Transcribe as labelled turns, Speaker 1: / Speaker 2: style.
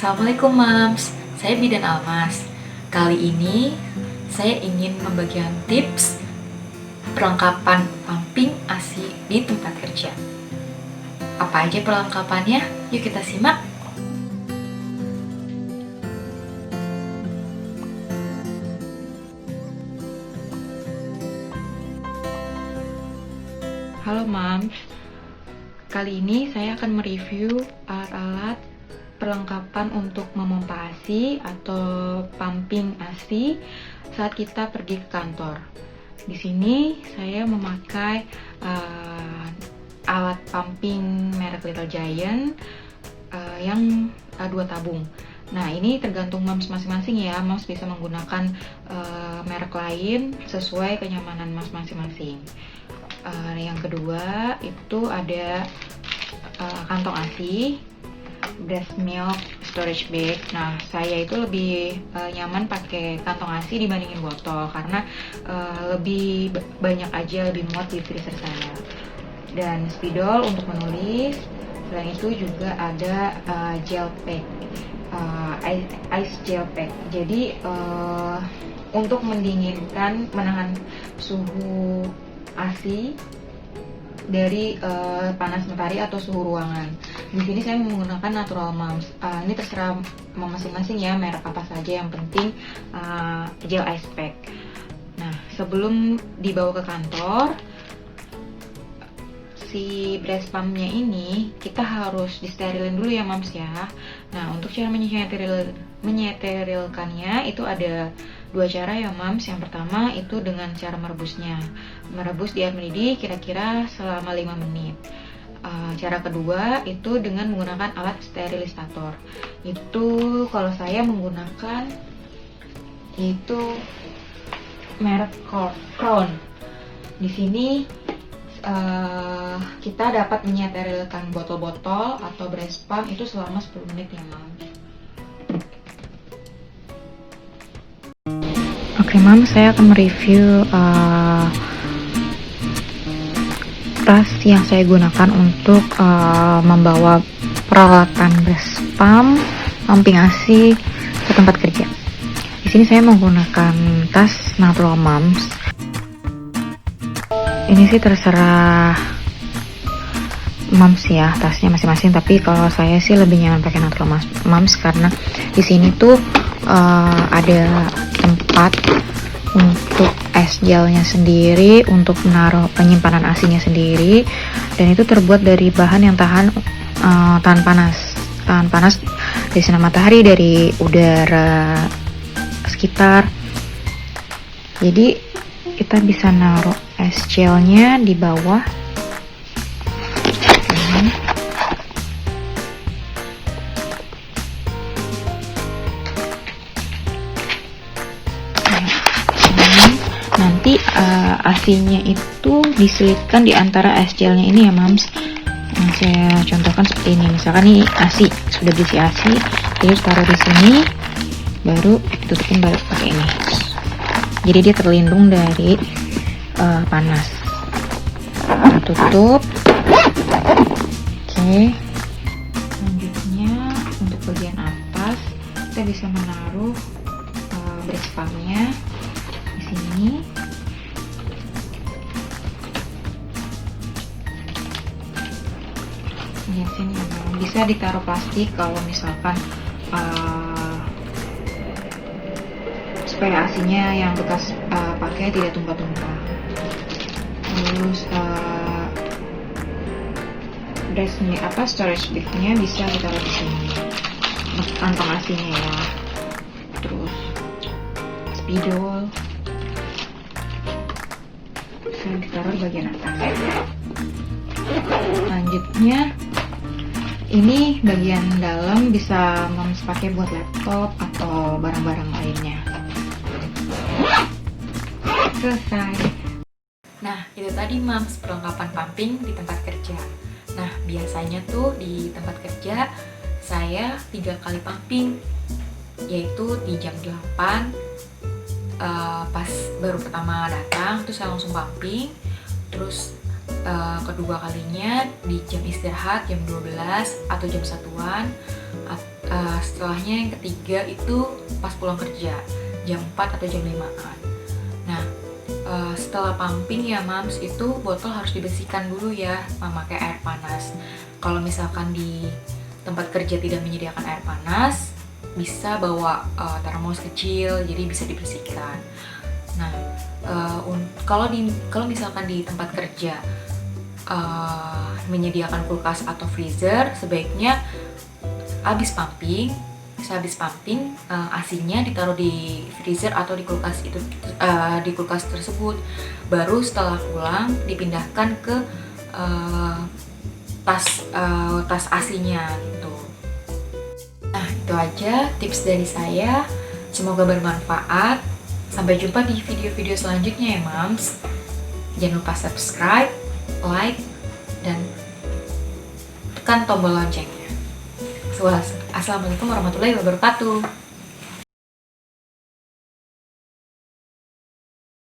Speaker 1: Assalamualaikum Mams, saya Bidan Almas. Kali ini saya ingin membagikan tips perlengkapan pumping ASI di tempat kerja. Apa aja perlengkapannya? Yuk kita simak. Halo Mams, kali ini saya akan mereview alat-alat perlengkapan untuk memompa ASI atau pumping ASI saat kita pergi ke kantor. Di sini saya memakai alat pumping merek Little Giant yang 2 tabung. Nah, ini tergantung Mams masing-masing ya. Mams bisa menggunakan merek lain sesuai kenyamanan Mams masing-masing. Yang kedua itu ada kantong ASI, breast milk storage bag. Nah, saya itu lebih nyaman pakai kantong ASI dibandingin botol karena lebih banyak aja, lebih muat di freezer saya. Dan spidol untuk menulis. Selain itu juga ada gel pack, ice gel pack. Jadi untuk mendinginkan, menahan suhu ASI dari panas matahari atau suhu ruangan. Di sini saya menggunakan Natural Moms. Ini terserah masing-masing ya, merek apa saja, yang penting gel ice pack. Nah, sebelum dibawa ke kantor, si breast pumpnya ini kita harus disterilin dulu ya Moms ya. Nah, untuk cara menyeterilkannya itu ada 2 cara ya Moms. Yang pertama itu dengan cara merebusnya. Merebus di air mendidih kira-kira selama 5 menit. Cara kedua itu dengan menggunakan alat sterilisator. Itu kalau saya menggunakan itu merek Crown. Di sini kita dapat menyeterilkan botol-botol atau breast pump itu selama 10 menit ya Moms. Oke Moms, saya akan mereview tas yang saya gunakan untuk membawa peralatan breast pump, pumping ASI ke tempat kerja. Di sini saya menggunakan tas Natural Moms. Ini sih terserah Moms ya, tasnya masing-masing. Tapi kalau saya sih lebih nyaman pakai Natural Moms karena di sini tuh ada tempat untuk es gelnya sendiri, untuk menaruh penyimpanan asinya sendiri, dan itu terbuat dari bahan yang tahan panas dari sinar matahari, dari udara sekitar. Jadi kita bisa naruh es gelnya di bawah. Nanti asinya itu diselipkan di antara es gelnya ini ya Moms. Nah, saya contohkan seperti ini. Misalkan nih asi, sudah diisi asi, terus taruh di sini, baru tutupin baru pakai ini. Jadi dia terlindung dari panas. Kita tutup. Oke. Selanjutnya untuk bagian atas kita bisa menaruh breast pumpnya di sini. Di sini bisa ditaruh plastik kalau misalkan supaya asinya yang bekas pakai tidak tumpah-tumpah. Terus storage bag-nya bisa ditaruh di sini, kantong asinya ya. Terus spidol bisa ditaruh di bagian atas. Selanjutnya ini bagian dalam bisa Moms pakai buat laptop atau barang-barang lainnya. Selesai. Nah, itu tadi Moms perlengkapan pumping di tempat kerja. Nah, biasanya tuh di tempat kerja saya 3 kali pumping, yaitu di jam 8 pas baru pertama datang terus saya langsung pumping. Terus kedua kalinya di jam istirahat jam 12 atau jam 1-an setelahnya yang ketiga itu pas pulang kerja jam 4 atau jam 5-an. Nah, setelah pumping ya Mams, itu botol harus dibersihkan dulu ya memakai air panas. Kalau misalkan di tempat kerja tidak menyediakan air panas, bisa bawa termos kecil, jadi bisa dibersihkan. Nah, kalau misalkan di tempat kerja menyediakan kulkas atau freezer, sebaiknya habis pumping asinya ditaruh di freezer atau di kulkas itu, di kulkas tersebut. Baru setelah pulang dipindahkan ke tas asinya gitu. Nah, itu aja tips dari saya. Semoga bermanfaat. Sampai jumpa di video-video selanjutnya ya Mams. Jangan lupa subscribe, like, dan tekan tombol loncengnya. Assalamualaikum warahmatullahi wabarakatuh.